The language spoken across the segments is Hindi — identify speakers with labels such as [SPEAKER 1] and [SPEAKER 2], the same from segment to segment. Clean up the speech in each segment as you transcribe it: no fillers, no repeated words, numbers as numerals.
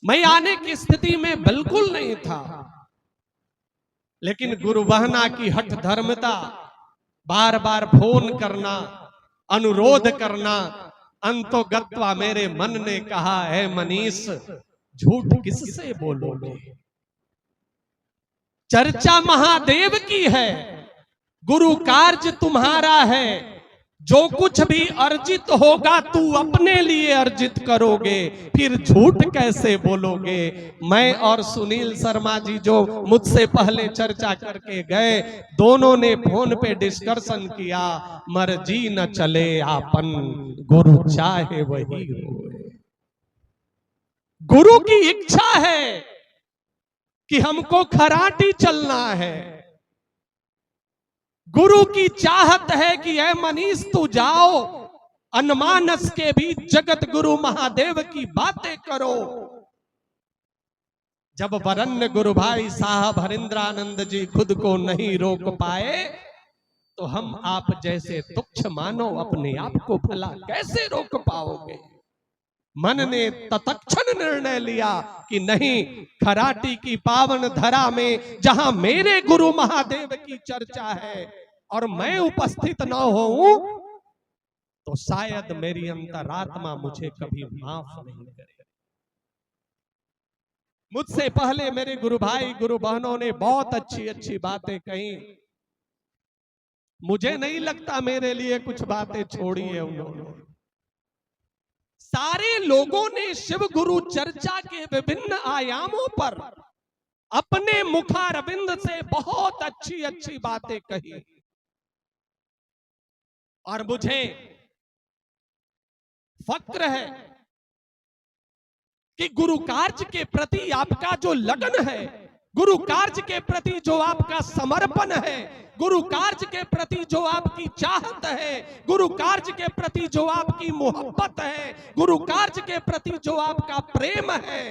[SPEAKER 1] मैं आने की स्थिति में बिल्कुल नहीं था, लेकिन गुरु बहना की हठ धर्मता, बार बार फोन करना, अनुरोध करना, अंतोगत्वा मेरे मन ने कहा है मनीष झूठ किससे बोलोगे। चर्चा महादेव की है, गुरु कार्य तुम्हारा है, जो कुछ भी अर्जित होगा तू अपने लिए अर्जित करोगे, फिर झूठ कैसे बोलोगे। मैं और सुनील शर्मा जी जो मुझसे पहले चर्चा करके गए, दोनों ने फोन पे डिस्कशन किया, मर्जी न चले आपन, गुरु चाहे वही होए। गुरु की इच्छा है कि हमको खराटी चलना है, गुरु की चाहत है कि ऐ मनीष तू जाओ अनमानस के बीच जगत गुरु महादेव की बातें करो। जब वरन्य गुरु भाई साहब हरिंद्रानंद जी खुद को नहीं रोक पाए, तो हम आप जैसे तुच्छ मानो अपने आप को भला कैसे रोक पाओगे। मन ने तत्क्षण निर्णय लिया कि नहीं, खराटी की पावन धरा में जहां मेरे गुरु महादेव की चर्चा है और मैं उपस्थित न होऊं, तो शायद मेरी अंतरात्मा मुझे कभी माफ नहीं करेगी। मुझसे पहले मेरे गुरु भाई गुरु बहनों ने बहुत अच्छी अच्छी बातें कही, मुझे नहीं लगता मेरे लिए कुछ बातें छोड़ी है उन्होंने। सारे लोगों ने शिव गुरु चर्चा के विभिन्न आयामों पर अपने मुखारविंद से बहुत अच्छी अच्छी बातें कही, और मुझे फक्र है कि गुरु कार्य के प्रति आपका जो लगन है, गुरु कार्य के प्रति जो आपका समर्पण है, गुरु कार्य के प्रति जो आपकी चाहत है, गुरु कार्य के प्रति जो आपकी मोहब्बत है, गुरु कार्य के प्रति जो आपका प्रेम है,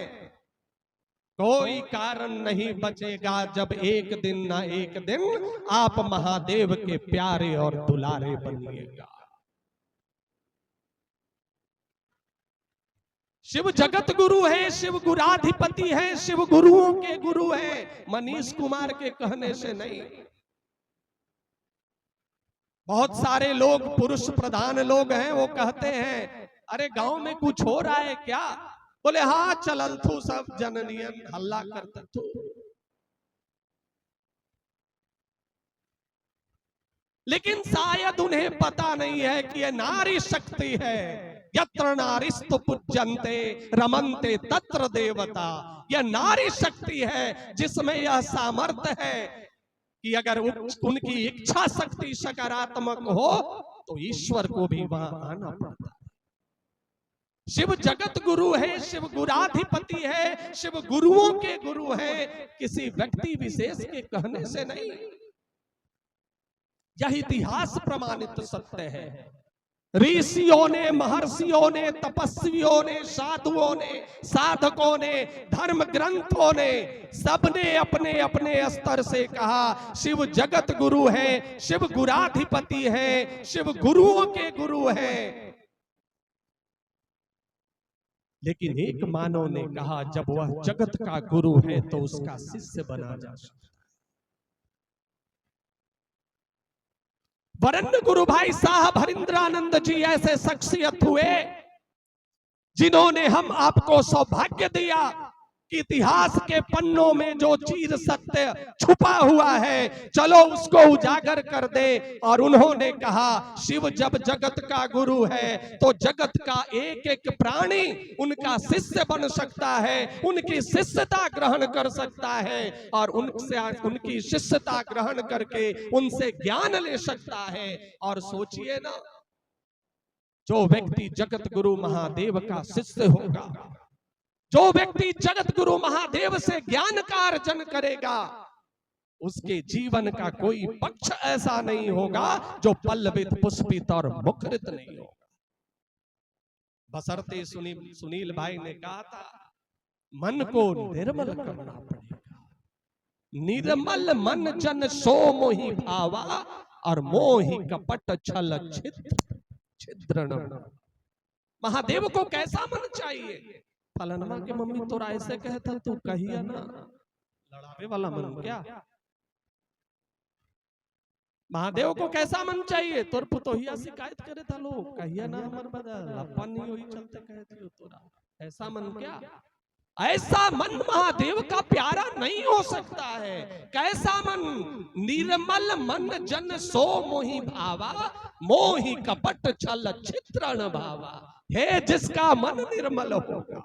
[SPEAKER 1] कोई कारण नहीं बचेगा जब एक दिन ना एक दिन आप महादेव के प्यारे और दुलारे बनिएगा। शिव जगत गुरु है, शिव गुराधिपति है, शिव गुरुओं के गुरु है, मनीष कुमार के कहने से नहीं। बहुत सारे लोग पुरुष प्रधान लोग हैं, वो कहते हैं अरे गांव में कुछ हो रहा है क्या, बोले हाँ चलल थू सब जननियन हल्ला करते थू। लेकिन शायद उन्हें पता नहीं है कि यह नारी शक्ति है। यत्र नारीस्तु पूज्यन्ते रमन्ते तत्र देवता, यह नारी शक्ति है जिसमें यह सामर्थ्य है कि अगर उनकी इच्छा शक्ति सकारात्मक हो तो ईश्वर को भी वहां आना पड़ता है। शिव जगत गुरु है, शिव गुराधिपति है, शिव गुरुओं के गुरु है, किसी व्यक्ति विशेष के कहने से नहीं। यह इतिहास प्रमाणित सत्य है। ऋषियों ने, महर्षियों ने, तपस्वियों ने, साधुओं ने, साधकों ने, धर्म ग्रंथों ने, सबने अपने अपने स्तर से कहा शिव जगत गुरु है, शिव गुराधिपति है, शिव गुरुओं के गुरु है। लेकिन एक मानव ने कहा जब वह जगत का गुरु है तो उसका शिष्य बना जा सकता। वरन्य गुरु भाई साहब हरिंद्रानंद जी ऐसे शख्सियत हुए जिन्होंने हम आपको सौभाग्य दिया कि इतिहास के पन्नों में जो चीज सत्य छुपा हुआ है चलो उसको उजागर कर दे। और उन्होंने कहा शिव जब जगत का गुरु है तो जगत का एक एक प्राणी उनका शिष्य बन सकता है, उनकी शिष्यता ग्रहण कर सकता है और उनसे उनकी शिष्यता ग्रहण करके उनसे ज्ञान ले सकता है। और सोचिए ना, जो व्यक्ति जगत गुरु महादेव का शिष्य होगा, जो व्यक्ति जगत गुरु महादेव से ज्ञान का अर्जन करेगा, उसके जीवन का कोई पक्ष ऐसा नहीं होगा जो पल्लवित पुष्पित और मुखरित नहीं होगा। बशर्ते सुनील भाई ने कहा था मन को निर्मल करना पड़ेगा। निर्मल मन जन सो मोहि भावा और मोहि कपट छल छिद्र। महादेव को कैसा मन चाहिए? फलनमा के मम्मी तोरा ऐसे कहता तू कहिया ना, लड़ावे वाला मन क्या। महादेव को कैसा मन चाहिए, तोर पुतोहिया शिकायत करे था लोग कहिया ना हमर बदल अपन नहीं हुई चलते कहती हो तोरा, ऐसा मन क्या। ऐसा मन महादेव का प्यारा नहीं हो सकता है। कैसा मन, निर्मल मन जन सो मोहि भावा, मोहि कपट छल चित्रण भावा। हे जिसका मन निर्मल होगा,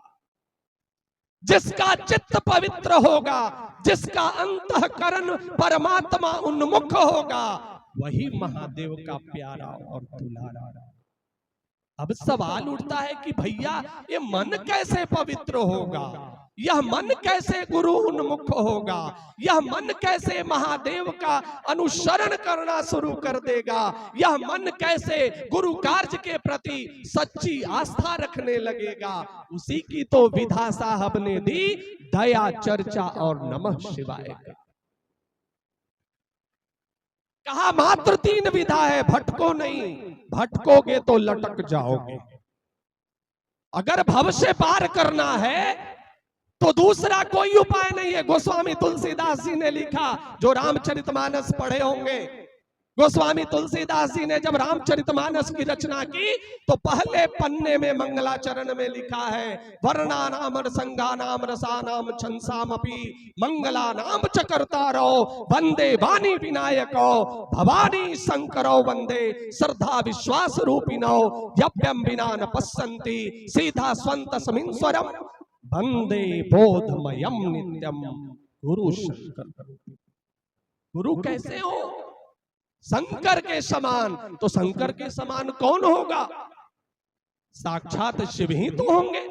[SPEAKER 1] जिसका चित्त पवित्र होगा, जिसका अंतःकरण परमात्मा उन्मुख होगा, वही महादेव का प्यारा और दुलारा। अब सवाल उठता है कि भैया ये मन कैसे पवित्र होगा, यह मन कैसे गुरु उन्मुख होगा, यह मन कैसे महादेव का अनुसरण करना शुरू कर देगा, यह मन कैसे गुरु कार्य के प्रति सच्ची आस्था रखने लगेगा। उसी की तो विधा साहब ने दी, दया चर्चा और नमः शिवाय का। कहा मात्र 3 विधा है, भटको नहीं, भटकोगे तो लटक जाओगे। अगर भव से पार करना है तो दूसरा कोई उपाय नहीं है। गोस्वामी तुलसीदास जी ने लिखा, जो रामचरितमानस पढ़े होंगे, गोस्वामी तुलसीदास जी ने जब रामचरितमानस की रचना की तो पहले पन्ने में मंगलाचरण में लिखा है, वर्णा नाम संगा नाम रसा नाम छंसामपि मंगला नाम चकर्तारो वंदे वाणी विनायको भवानी शंकरो वंदे श्रद्धा विश्वास रूपिणो यप्यम विना न पश्यन्ति सीधा स्वंत समीश्वरम वंदे बोधमयम नित्यम गुरु शंकर। गुरु कैसे हो, शंकर के समान। तो शंकर के समान कौन होगा, साक्षात शिव ही तो होंगे।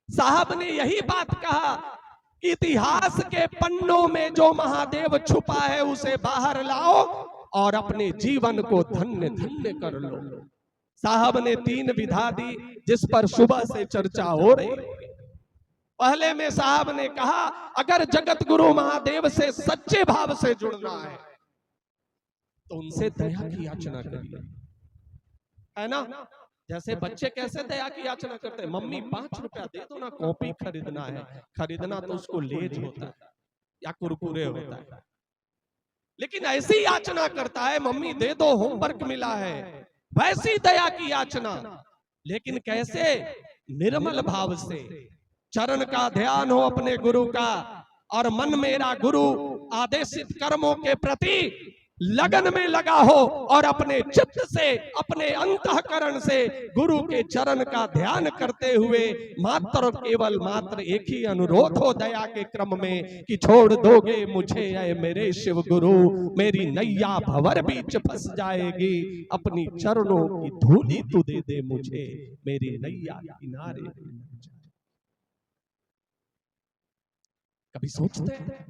[SPEAKER 1] साहब ने यही बात कहा, इतिहास के पन्नों में जो महादेव छुपा है उसे बाहर लाओ और अपने जीवन को धन्य धन्य कर लो। साहब ने 3 विधा दी जिस पर सुबह से चर्चा हो रही। पहले में साहब ने कहा, अगर जगत गुरु महादेव से सच्चे भाव से जुड़ना है तो उनसे दया की याचना करिए, है ना। जैसे बच्चे कैसे दया की याचना करते हैं, मम्मी 5 रुपया दे दो ना, कॉपी खरीदना है, खरीदना तो उसको लेज होता है या कुरकुरे होता है, लेकिन ऐसी याचना करता है, मम्मी दे दो होमवर्क मिला है, वैसी दया की याचना। लेकिन कैसे, निर्मल भाव से, चरण का ध्यान हो अपने गुरु का और मन मेरा गुरु आदेशित कर्मों के प्रति लगन में लगा हो और अपने चित्त से, अपने अंतःकरण से गुरु के चरण का ध्यान करते हुए मात्र केवल मात्र एक ही अनुरोध हो दया के क्रम में कि छोड़ दोगे मुझे ऐ मेरे शिव गुरु, मेरी नैया भंवर बीच फंस जाएगी, अपनी चरणों की धूली तू दे दे मुझे, मेरी नैया किनारे लग जाए। कभी सोचते हैं,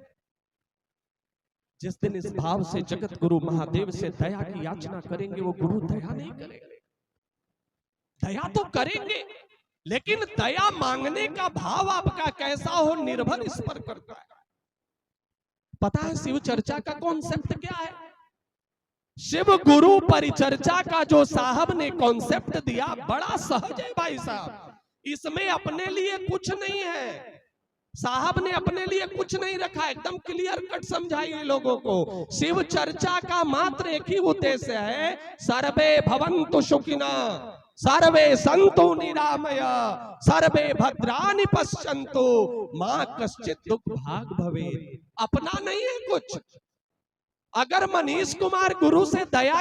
[SPEAKER 1] जिस दिन इस भाव से जगत गुरु महादेव से दया की याचना करेंगे, वो गुरु दया नहीं करेंगे। दया तो करेंगे, लेकिन दया मांगने का भाव आपका कैसा हो निर्भर इस पर करता है। पता है शिव चर्चा का कॉन्सेप्ट क्या है? शिव गुरु परिचर्चा का जो साहब ने कॉन्सेप्ट दिया बड़ा सहज है भाई साहब, इसमें अपने लिए कुछ नहीं है। साहब ने अपने लिए कुछ नहीं रखा, एकदम क्लियर कट समझाइए लोगों को। शिव चर्चा का मात्र एक ही उद्देश्य है, सर्वे भवन्तु सुखिना, सर्वे सन्तु निरामय, सर्वे भद्राणि पश्यन्तु, मां कश्चित् दुख भाग भवेत्। अपना नहीं है कुछ। अगर मनीष कुमार गुरु से दया,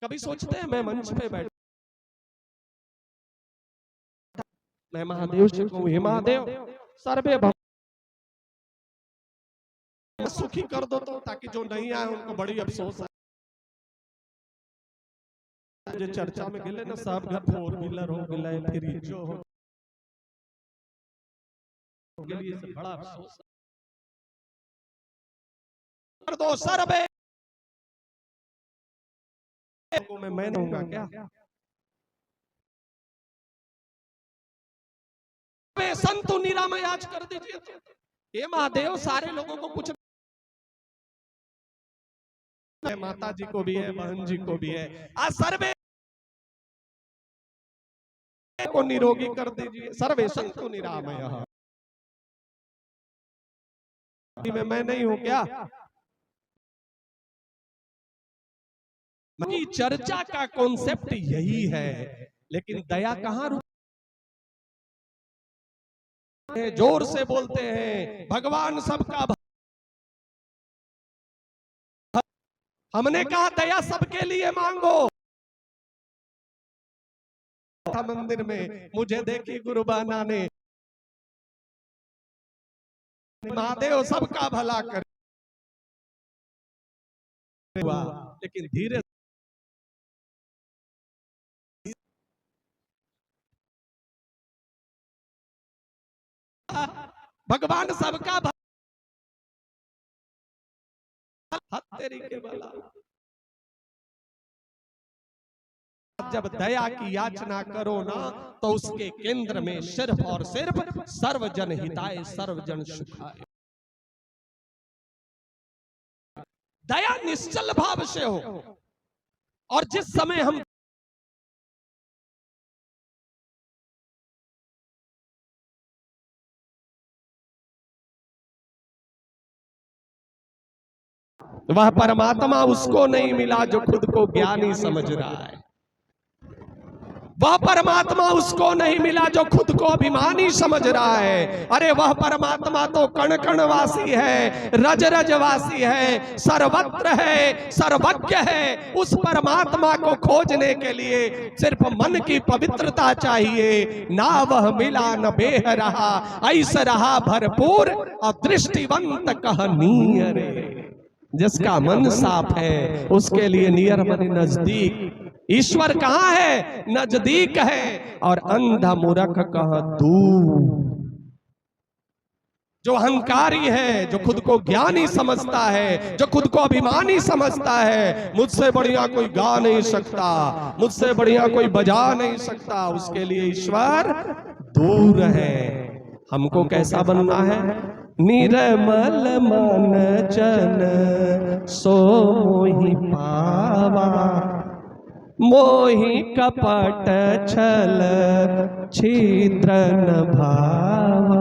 [SPEAKER 1] कभी सोचते हैं मैं मंच पे बैठ, मैं महादेव से कहूं, हे महादेव सर्वे सुखी कर दो, तो ताकि जो नहीं आए उनको बड़ी अफसोस है। जो चर्चा में गिले ना सब घर 4 व्हीलर हो गिले, फ्रिज जो हो लिए से बड़ा अफसोस कर दो सर्वे में मैं दूंगा क्या, संतु निरामय आज कर दीजिए। ये महादेव सारे लोगों को कुछ, माता जी को भी है, बहन जी को भी है, आज सर्वे को निरोगी कर दीजिए। सर्वे संतु निरामयः। में मैं नहीं हूं क्या? की चर्चा का कॉन्सेप्ट यही है, लेकिन दया कहां रुक, जोर से बोलते हैं भगवान सबका। हमने कहा दया सबके लिए मांगो। मंदिर में मुझे देखी गुरुबाना ने, महादेव सबका भला कर हुआ, लेकिन धीरे भगवान सबका भला, तेरी के भला। जब दया की याचना करो ना, तो उसके केंद्र में सिर्फ और सिर्फ सर्वजन हिताय सर्वजन सुखाय। दया निश्चल भाव से हो, और जिस समय हम वह परमात्मा उसको नहीं मिला जो खुद को ज्ञानी समझ रहा है। वह परमात्मा उसको नहीं मिला जो खुद को अभिमानी समझ रहा है। अरे वह परमात्मा तो कण कण वासी है, रज रज वासी है, सर्वत्र है, सर्वज्ञ है। उस परमात्मा को खोजने के लिए सिर्फ मन की पवित्रता चाहिए। ना वह मिला न बेह रहा, ऐसा रहा भरपूर और दृष्टिवंत कह नियर। जिसका मन साफ है उसके लिए नियर माने नजदीक। ईश्वर कहाँ है? नजदीक है। और अंधा मूर्ख कहाँ दूर। जो अहंकारी है, जो खुद को ज्ञानी समझता है, जो खुद को अभिमानी समझता है, मुझसे बढ़िया कोई गा नहीं सकता, मुझसे बढ़िया कोई बजा नहीं सकता, उसके लिए ईश्वर दूर है। हमको कैसा बनना है? निर्मल मन चन सो मोहि पावा, मोहि कपट छल छिद्र न भावा।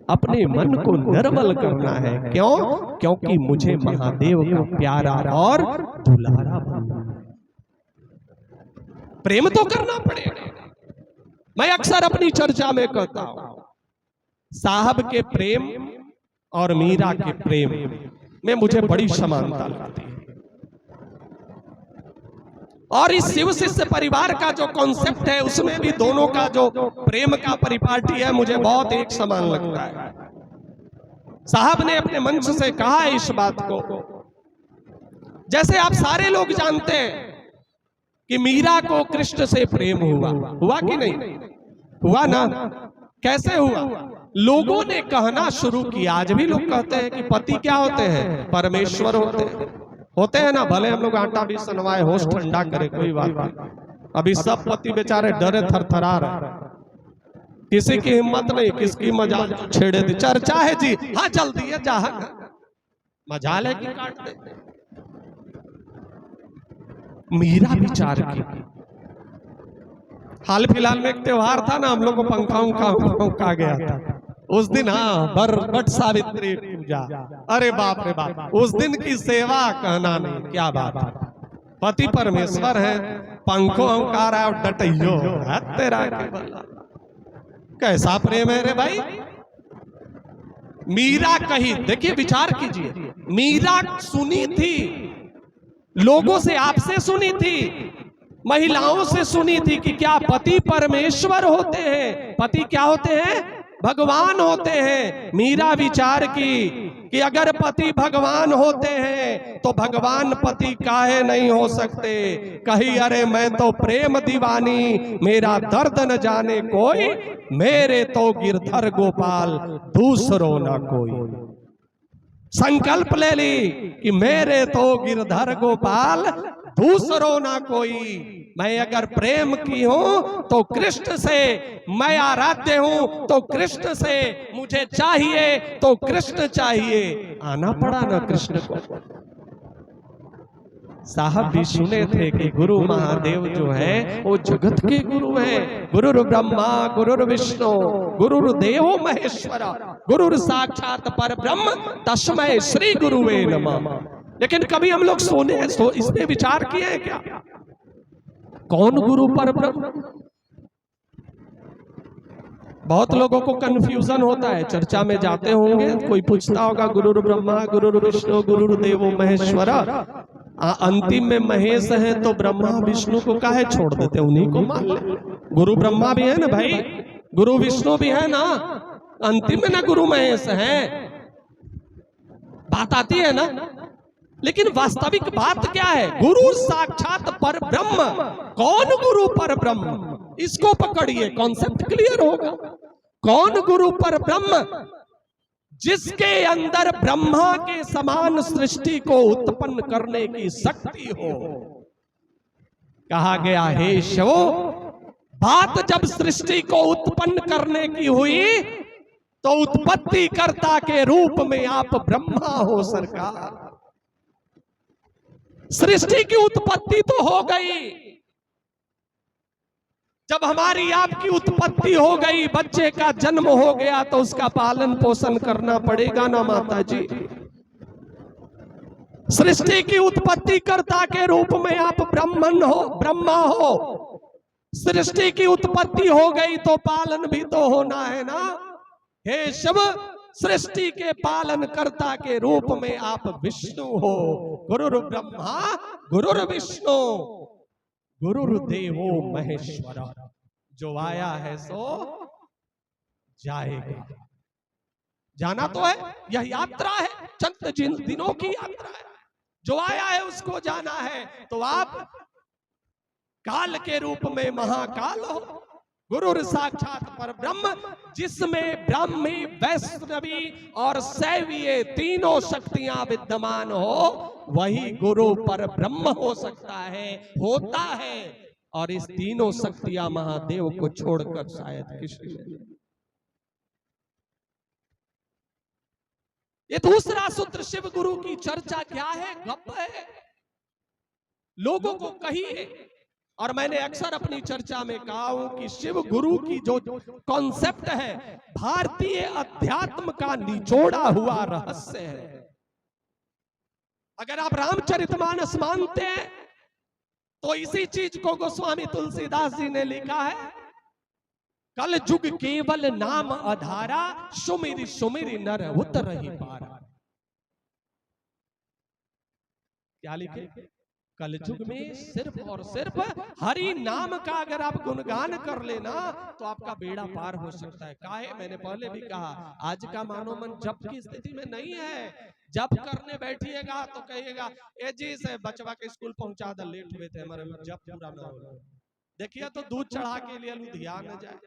[SPEAKER 1] अपने मन को निर्मल करना है। क्यों? क्योंकि मुझे महादेव का प्यारा और दुलारा बनना है। प्रेम तो करना पड़ेगा। मैं अक्सर अपनी चर्चा में कहता हूं, साहब के प्रेम और मीरा के प्रेम में मुझे बड़ी समानता लगती है। और इस शिव शिष्य परिवार का जो कॉन्सेप्ट है, उसमें भी दोनों का जो प्रेम का परिपाटी है, मुझे बहुत एक समान लगता है। साहब ने अपने मंच से कहा इस बात को, जैसे आप सारे लोग जानते हैं कि मीरा को कृष्ण से प्रेम हुआ कि नहीं हुआ ना? कैसे हुआ? लोगों ने कहना शुरू किया, आज भी लोग कहते हैं कि पति क्या होते हैं? परमेश्वर होते हैं ना। भले हम लोग आटा भी सनवाए, होश ठंडा करे, कोई बात नहीं। अभी सब पति बेचारे डरे थरथरा रहे, किसी की हिम्मत नहीं, किसकी मजाल छेड़े दी। चर्चा है जी, हाँ जल्दी है, जहां मजाल है कि काट दे। मीरा विचार की, हाल फिलहाल में एक त्योहार था ना, हम लोग को पंखा गया था उस दिन। हाँ, बट सावित्री पूजा, अरे बाप रे बाप, उस दिन की सेवा कहना नहीं, क्या बात है। पति परमेश्वर है, पंखों अंकार है और डटइयो है तेरा के भला। कैसा प्रेम है रे भाई। मीरा कही, देखिए विचार कीजिए, मीरा सुनी थी, लोगों से, आपसे सुनी थी, महिलाओं से सुनी थी कि क्या पति परमेश्वर होते हैं, पति क्या होते हैं? भगवान होते हैं। मीरा विचार की कि अगर पति भगवान होते हैं तो भगवान पति काहे नहीं हो सकते। कही, अरे मैं तो प्रेम दीवानी, मेरा दर्द न जाने कोई, मेरे तो गिरधर गोपाल दूसरो ना कोई। संकल्प ले ली कि मेरे तो गिरधर गोपाल दूसरो ना कोई। मैं अगर प्रेम की हूं तो कृष्ण से, मैं आराध्य हूं तो कृष्ण से, मुझे चाहिए तो कृष्ण चाहिए। आना पड़ा ना कृष्ण को। साहब भी सुने थे कि गुरु महादेव जो है वो जगत के गुरु हैं। गुरुर् ब्रह्मा गुरुर्विष्णु गुरुर्देवो महेश्वर गुरुर् साक्षात परब्रह्म तस्मै श्री गुरुवे नमः। लेकिन कभी हम लोग इस पे विचार किए हैं क्या? कौन गुरु परब्रह्म? बहुत लोगों को कंफ्यूजन होता है, चर्चा में जाते होंगे, कोई पूछता होगा गुरुर् ब्रह्मा गुरुर् विष्णु गुरुर्देवो महेश्वर, अंतिम में महेश है तो ब्रह्मा विष्णु को काहे छोड़ देते, उन्हीं को मान ले। गुरु ब्रह्मा भी है ना भाई, गुरु विष्णु भी है ना, अंतिम में ना गुरु महेश है, बात आती है ना। लेकिन वास्तविक बात क्या है? गुरु साक्षात पर ब्रह्म। कौन गुरु पर ब्रह्म? इसको पकड़िए, कॉन्सेप्ट क्लियर होगा। कौन गुरु पर ब्रह्म? जिसके अंदर ब्रह्मा के समान सृष्टि को उत्पन्न करने की शक्ति हो। कहा गया हे शिव, बात जब सृष्टि को उत्पन्न करने की हुई तो उत्पत्ति कर्ता के रूप में आप ब्रह्मा हो सरकार। सृष्टि की उत्पत्ति तो हो गई, जब हमारी आपकी उत्पत्ति हो गई, बच्चे का जन्म हो गया तो उसका पालन पोषण करना पड़ेगा ना माता जी। सृष्टि की उत्पत्ति कर्ता के रूप में आप ब्राह्मण हो, ब्रह्मा हो। सृष्टि की उत्पत्ति हो गई तो पालन भी तो होना है ना। हे शिव, सृष्टि के पालन कर्ता के रूप में आप विष्णु हो। गुरुर् ब्रह्मा गुरुर्विष्णु गुरुर्देवो महेश्वर। जो आया है सो जाएगा। जाना तो है, यह यात्रा है, चंद दिनों की यात्रा है। जो आया है उसको जाना है। तो आप काल के रूप में महाकाल हो। गुरुर् साक्षात पर ब्रह्म, जिसमें ब्राह्मी वैष्णवी और शैवीय तीनों शक्तियां विद्यमान हो, वही गुरु पर ब्रह्म हो सकता है, होता है। और इस तीनों शक्तियां महादेव को छोड़कर शायद किसी ने। ये दूसरा सूत्र शिव गुरु की चर्चा क्या है? गप है, लोगों को कहिए। और मैंने अक्सर अपनी चर्चा में कहा हूं कि शिव गुरु की जो कॉन्सेप्ट है, भारतीय अध्यात्म का निचोड़ा हुआ रहस्य है। अगर आप रामचरितमानस मानते हैं तो इसी चीज को गोस्वामी तुलसीदास जी ने लिखा है, कल जुग केवल नाम आधारा, सुमिरि सुमिरि नर उतरहि पारा। क्या लिखे? कलयुग में सिर्फ और सिर्फ हरि नाम का अगर आप गुणगान कर लेना तो आपका बेड़ा पार हो सकता है। काहे? मैंने पहले भी कहा, आज का मानव मन जप की स्थिति में नहीं है। जप करने बैठिएगा तो कहिएगा ए जी से बचवा के स्कूल पहुंचा दे, लेट हुए थे हमारे, जप पूरा ना हो। देखिए तो दूध चढ़ा के लिए लुधियाना न जाए,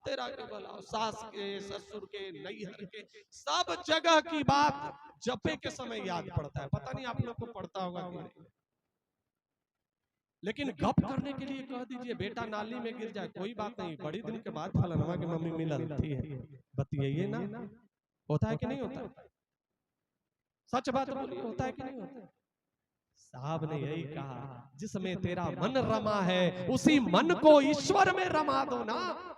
[SPEAKER 1] तेरा के बोला सास के ससुर के नैहर के सब जगह की बात जपे के समय याद पड़ता है। पता नहीं आप लोग को पड़ता होगा कि नहीं। लेकिन गप करने के लिए कह दीजिए बेटा नाली में गिर जाए, कोई बात नहीं, बड़ी दिन के बाद फलनवा की मम्मी मिलती है, बतियाइए ना। होता है कि नहीं होता? सच बात बोलिए, होता है कि नहीं होता? साहब ने यही कहा, जिसमें तेरा मन रमा है उसी मन को ईश्वर में रमा दो ना।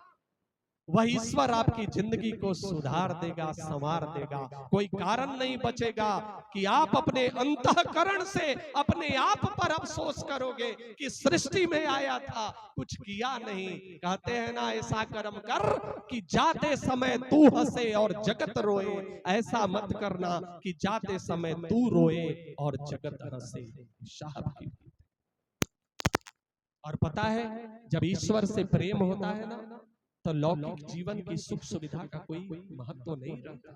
[SPEAKER 1] वह ईश्वर आपकी जिंदगी को सुधार देगा, संवार देगा। कोई कारण नहीं बचेगा कि आप अपने अंतःकरण से अपने आप पर अफसोस करोगे कि सृष्टि में आया था, कुछ किया नहीं। कहते हैं ना, ऐसा कर्म कर कि जाते समय तू हंसे और जगत रोए। ऐसा मत करना कि जाते समय तू रोए और जगत हंसे। साहब की। और पता है, जब ईश्वर से प्रेम होता है ना, तो लौकिक जीवन की सुख सुविधा का कोई महत्व नहीं रहता।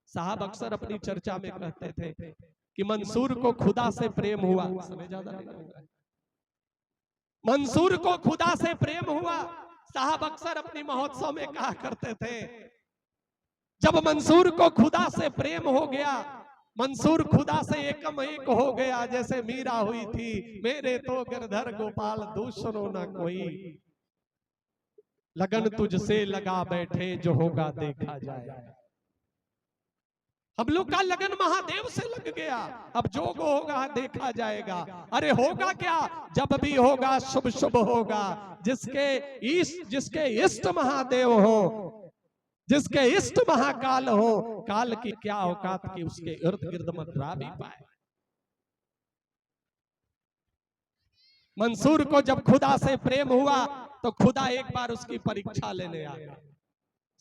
[SPEAKER 1] साहब अक्सर अपनी चर्चा में कहते थे कि मंसूर को खुदा से प्रेम हुआ। समय ज्यादा नहीं होगा। मंसूर को खुदा से प्रेम हुआ। साहब अक्सर अपनी महोत्सव में कहा करते थे, जब मंसूर को खुदा से प्रेम हो गया, मंसूर खुदा से एकम एक हो गया। जैसे मीरा हुई थी, मेरे तो गिरधर गोपाल दूसरो ना कोई, लगन तुझसे लगा बैठे जो होगा देखा जाए। हम लोग का लगन महादेव से लग गया। अब जो होगा देखा जाएगा। अरे होगा क्या, जब भी होगा शुभ शुभ होगा। जिसके इष्ट महादेव हो, जिसके इष्ट महाकाल हो, काल की क्या औकात की उसके इर्द गिर्द मंडरा भी पाए। मंसूर को जब खुदा से प्रेम हुआ तो खुदा एक बार उसकी परीक्षा लेने आ गया।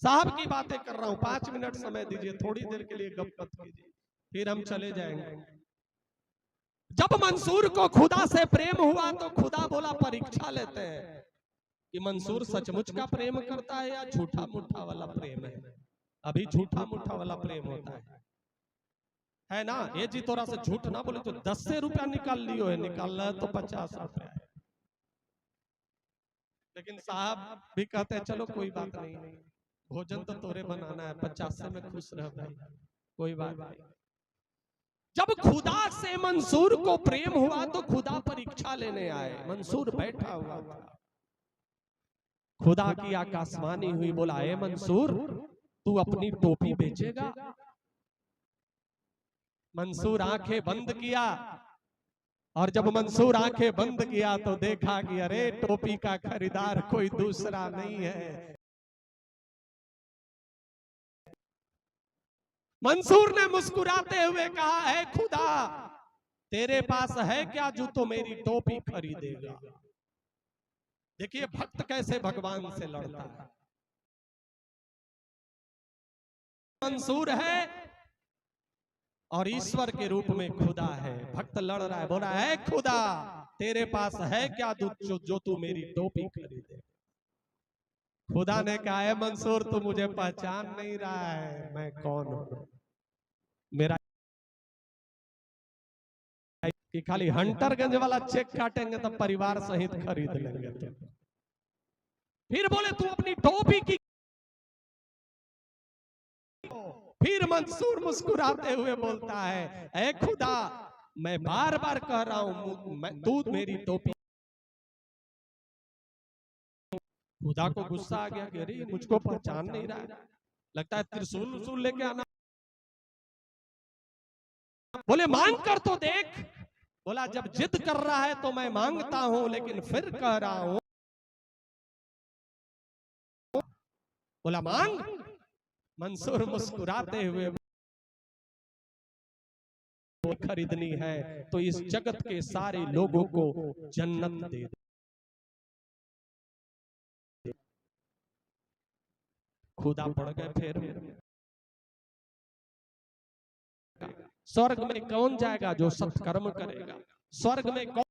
[SPEAKER 1] साहब की बातें कर रहा हूं, 5 मिनट समय दीजिए, थोड़ी देर के लिए गप मत कीजिए, फिर हम चले जाएंगे। जब मंसूर को खुदा से प्रेम हुआ तो खुदा बोला परीक्षा लेते हैं कि मंसूर सचमुच का प्रेम करता है या झूठा मूठा वाला प्रेम है। अभी झूठा मूठा वाला प्रेम होता है ना। ये जी थोड़ा सा झूठ ना बोले तो 10 से रुपया निकाल लियो है, निकालना है तो 50 रुपया है। लेकिन साहब भी कहते हैं चलो कोई बात नहीं, भोजन तो तोरे बनाना है, 50 से में खुश रह भाई, कोई बात नहीं। जब खुदा से मंसूर को प्रेम हुआ तो खुदा परीक्षा लेने आए। मंसूर बैठा हुआ था, खुदा की आकाशवाणी हुई, बोला ए मंसूर तू अपनी टोपी बेचेगा। मंसूर आंखें बंद किया, और जब मंसूर आंखें बंद किया तो देखा कि अरे टोपी का खरीदार कोई दूसरा नहीं है। मंसूर ने मुस्कुराते हुए कहा, है खुदा तेरे पास है क्या जो तो मेरी टोपी खरीदेगा। देखिए भक्त कैसे भगवान से लड़ता है। मंसूर है और ईश्वर के रूप में खुदा है। भक्त लड़ रहा है, बोला है खुदा तेरे पास है क्या जो तू मेरी टोपी खरीदे। खुदा ने कहा है मंसूर तू मुझे पहचान नहीं रहा है, मैं कौन हूं। मेरा कि खाली हंटरगंज वाला चेक काटेंगे तो परिवार सहित खरीद लेंगे। तो फिर बोले तू अपनी टोपी की। फिर मंसूर मुस्कुराते हुए बोलता है, ऐ खुदा मैं बार बार कह रहा हूं तू मेरी टोपी। खुदा को गुस्सा आ गया कि अरे मुझको पहचान नहीं रहा है, लगता है त्रिशूल लेके आना। बोले मांग कर तो देख। बोला जब जिद कर रहा है तो मैं मांगता हूं, लेकिन फिर कह रहा हूं। बोला मांग। मंसूर मुस्कुराते हुए खरीदनी है तो इस जगत के सारे लोगों को जन्नत दे दे। खुदा पड़ गए फिर। स्वर्ग में कौन जाएगा जो सत्कर्म करेगा। स्वर्ग में कौन